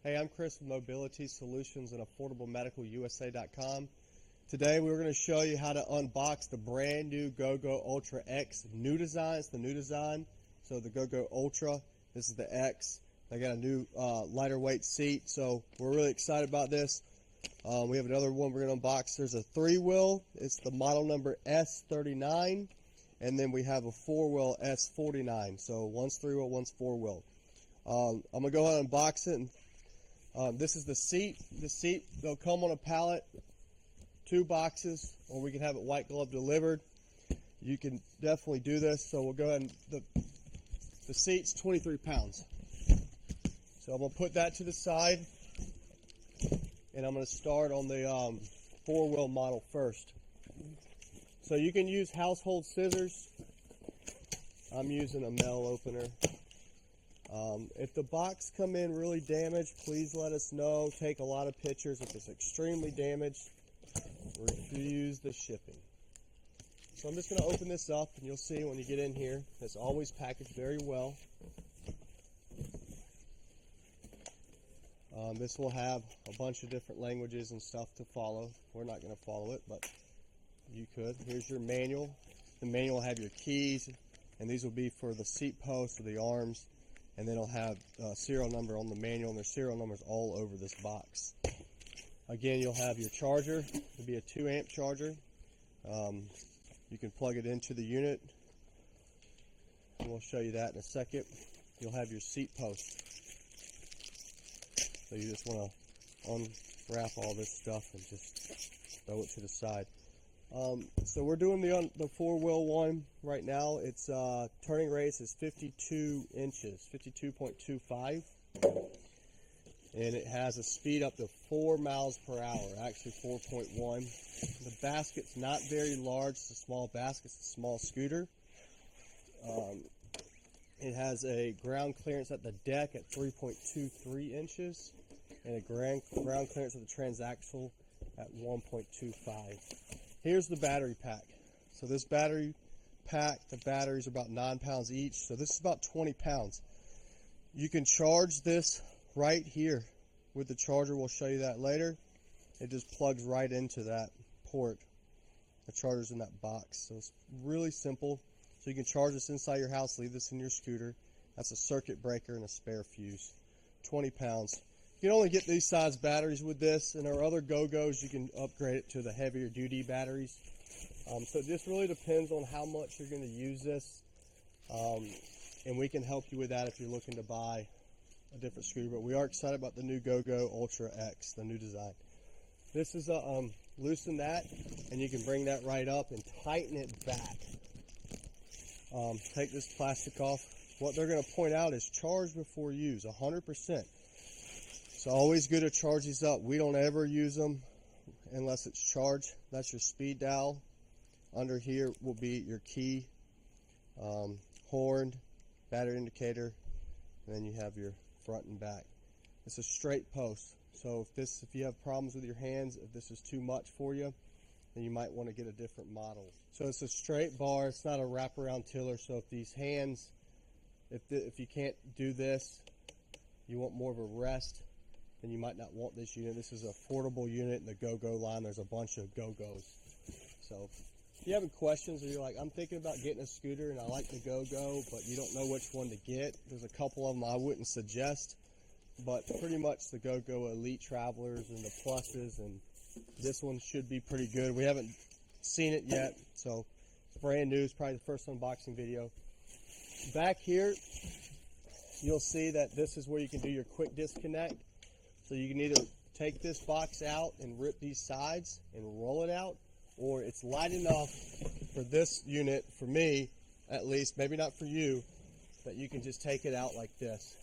Hey, I'm Chris with Mobility Solutions and AffordableMedicalUSA.com. Today we're going to show you how to unbox the brand new GoGo Ultra X new design. It's the new design. So the GoGo Ultra, this is the X. They got a new lighter weight seat, so we're really excited about this. We have another one we're going to unbox. There's a 3-wheel. It's the model number S39, and then we have a 4-wheel S49. So one's 3-wheel, one's 4-wheel. I'm going to go ahead and unbox it. And, this is the seat. The seat, they'll come on a pallet, 2 boxes, or we can have it white glove delivered. You can definitely do this. So we'll go ahead and the seat's 23 pounds. So I'm going to put that to the side, and I'm going to start on the 4-wheel model first. So you can use household scissors. I'm using a metal opener. If the box come in really damaged, please let us know. Take a lot of pictures. If it's extremely damaged, refuse the shipping. So I'm just going to open this up, and you'll see when you get in here, it's always packaged very well. This will have a bunch of different languages and stuff to follow. We're not going to follow it, but you could. Here's your manual. The manual will have your keys, and these will be for the seat posts or the arms. And then it'll have a serial number on the manual, and there's serial numbers all over this box. Again, you'll have your charger. It'll be a 2-amp charger. You can plug it into the unit, and we'll show you that in a second. You'll have your seat post. So you just want to unwrap all this stuff and just throw it to the side. So we're doing the 4-wheel one right now. Its turning radius is 52 inches, 52.25, and it has a speed up to 4 miles per hour, actually 4.1. The basket's not very large. It's a small basket. It's a small scooter. It has a ground clearance at the deck at 3.23 inches, and a ground clearance of the transaxle at 1.25. Here's the battery pack. So this battery pack, the batteries are about 9 pounds each. So this is about 20 pounds. You can charge this right here with the charger. We'll show you that later. It just plugs right into that port. The charger's in that box. So it's really simple. So you can charge this inside your house, leave this in your scooter. That's a circuit breaker and a spare fuse. 20 pounds. You can only get these size batteries with this, and our other GoGos you can upgrade it to the heavier duty batteries. So it just really depends on how much you're going to use this, and we can help you with that if you're looking to buy a different scooter. But we are excited about the new GoGo Ultra X, the new design. This is a loosen that, and you can bring that right up and tighten it back. Take this plastic off. What they're going to point out is charge before use, 100%. So always good to charge these up. We don't ever use them unless it's charged. That's your speed dial. Under here will be your key, horn, battery indicator, and then you have your front and back. It's a straight post. So if you have problems with your hands, if this is too much for you, then you might want to get a different model. So it's a straight bar. It's not a wraparound tiller. So if these hands, if you can't do this, you want more of a rest, then you might not want this unit. This is an affordable unit in the GoGo line. There's a bunch of GoGos. So if you have any questions, or you're like, I'm thinking about getting a scooter and I like the GoGo, but you don't know which one to get, there's a couple of them I wouldn't suggest, but pretty much the GoGo Elite Travelers and the Pluses, and this one should be pretty good. We haven't seen it yet, so it's brand new. It's probably the first unboxing video. Back here, you'll see that this is where you can do your quick disconnect. So you can either take this box out and rip these sides and roll it out, or it's light enough for this unit, for me at least, maybe not for you, that you can just take it out like this.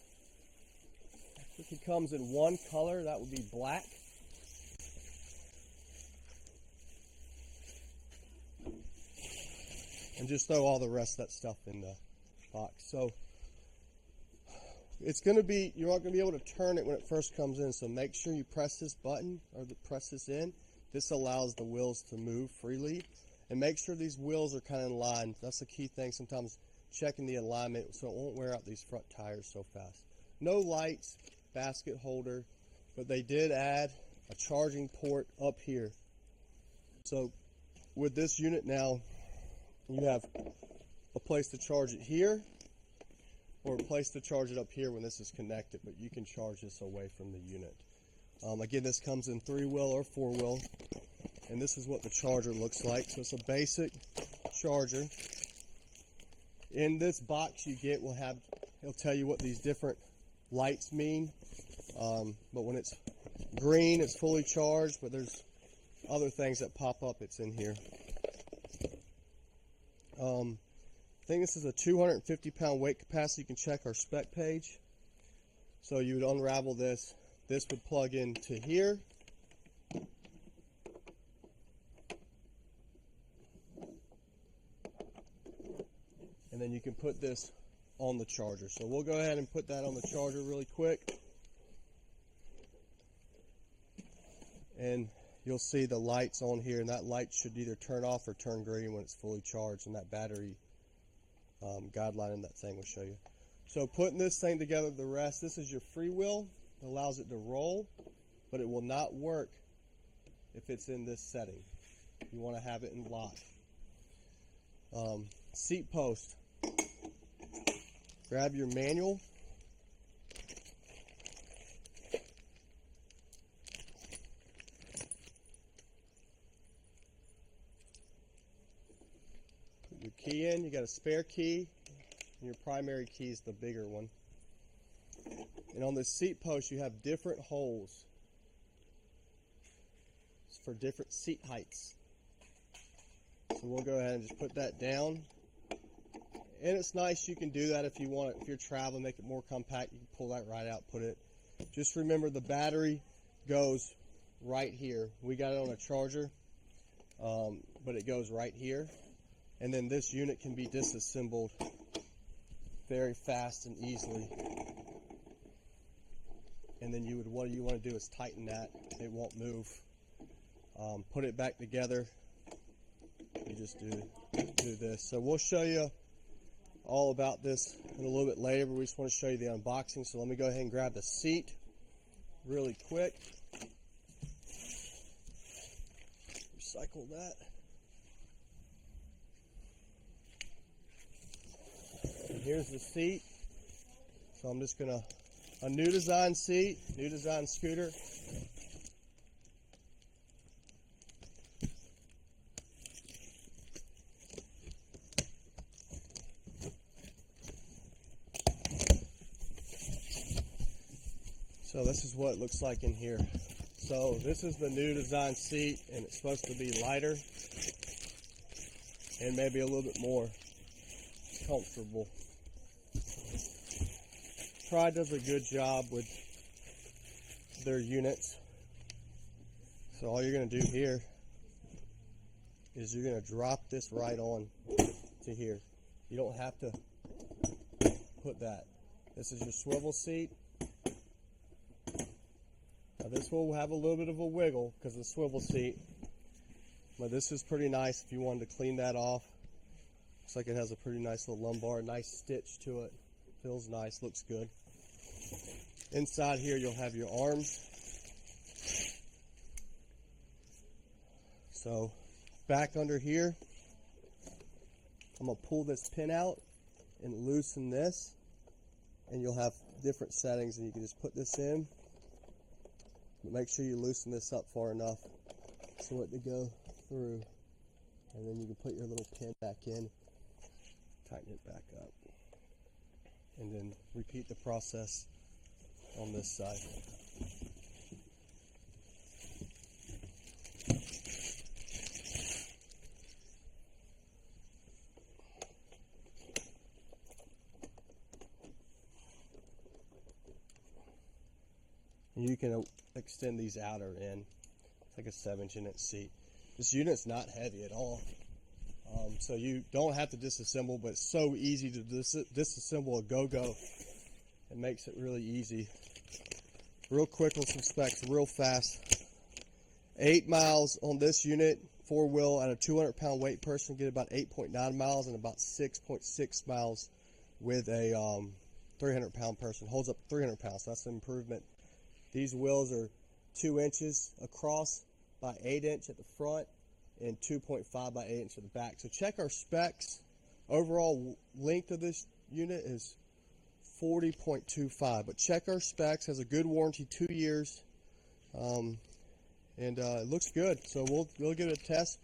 It comes in one color, that would be black. And just throw all the rest of that stuff in the box. So it's going to be, you're not going to be able to turn it when it first comes in, so make sure you press this button, or press this in. This allows the wheels to move freely, and make sure these wheels are kind of in line. That's the key thing, sometimes checking the alignment so it won't wear out these front tires so fast. No lights, basket holder, but they did add a charging port up here. So with this unit now, you have a place to charge it here or a place to charge it up here when this is connected, but you can charge this away from the unit. Again, this comes in 3-wheel or 4-wheel, and this is what the charger looks like. So it's a basic charger. In this box you get it'll tell you what these different lights mean, but when it's green it's fully charged, but there's other things that pop up, it's in here. I think this is a 250-pound weight capacity. You can check our spec page. So you would unravel this. This would plug into here. And then you can put this on the charger. So we'll go ahead and put that on the charger really quick. And you'll see the lights on here, and that light should either turn off or turn green when it's fully charged, and that battery guideline in that thing will show you. So putting this thing together, the rest, this is your freewheel. It allows it to roll, but it will not work if it's in this setting. You want to have it in lock. Seat post. Grab your manual. Put your key in. You got a spare key, and your primary key is the bigger one. And on this seat post, you have different holes. It's for different seat heights. So we'll go ahead and just put that down. And it's nice, you can do that if you want it. If you're traveling, make it more compact, you can pull that right out, put it. Just remember the battery goes right here. We got it on a charger, but it goes right here. And then this unit can be disassembled very fast and easily. And then what you want to do is tighten that. It won't move. Put it back together. You just do this. So we'll show you all about this in a little bit later, but we just want to show you the unboxing. So let me go ahead and grab the seat really quick. Recycle that. And here's the seat. So I'm just gonna, a new design seat, new design scooter. So this is what it looks like in here. So this is the new design seat, and it's supposed to be lighter and maybe a little bit more comfortable. Pride does a good job with their units. So all you're going to do here is you're going to drop this right on to here. You don't have to put that. This is your swivel seat. Now this will have a little bit of a wiggle because of the swivel seat, but this is pretty nice if you wanted to clean that off. Looks like it has a pretty nice little lumbar, nice stitch to it. Feels nice, looks good. Inside here you'll have your arms. So back under here, I'm going to pull this pin out and loosen this, and you'll have different settings, and you can just put this in. But make sure you loosen this up far enough so it to go through, and then you can put your little pin back in, tighten it back up, and then repeat the process on this side. And you can extend these outer in. It's like a 7-inch seat. This unit's not heavy at all. So you don't have to disassemble, but it's so easy to disassemble a GoGo. It makes it really easy. Real quick on some specs, real fast. 8 miles on this unit, 4-wheel at a 200-pound weight person get about 8.9 miles and about 6.6 miles with a 300-pound person. Holds up 300 pounds, so that's an improvement. These wheels are 2 inches across by 8 inch at the front and 2.5 by 8 inch at the back. So check our specs. Overall length of this unit is 40.25, but check our specs. Has a good warranty, 2 years, and it looks good. So we'll give it a test,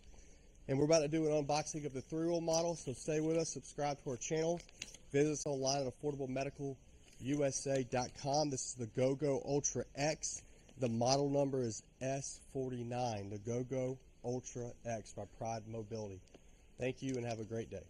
and we're about to do an unboxing of the 3-wheel model. So stay with us, subscribe to our channel, visit us online at foldablemedicalusa.com. This is the GoGo Ultra X. The model number is S49, the GoGo Ultra X by Pride Mobility. Thank you and have a great day.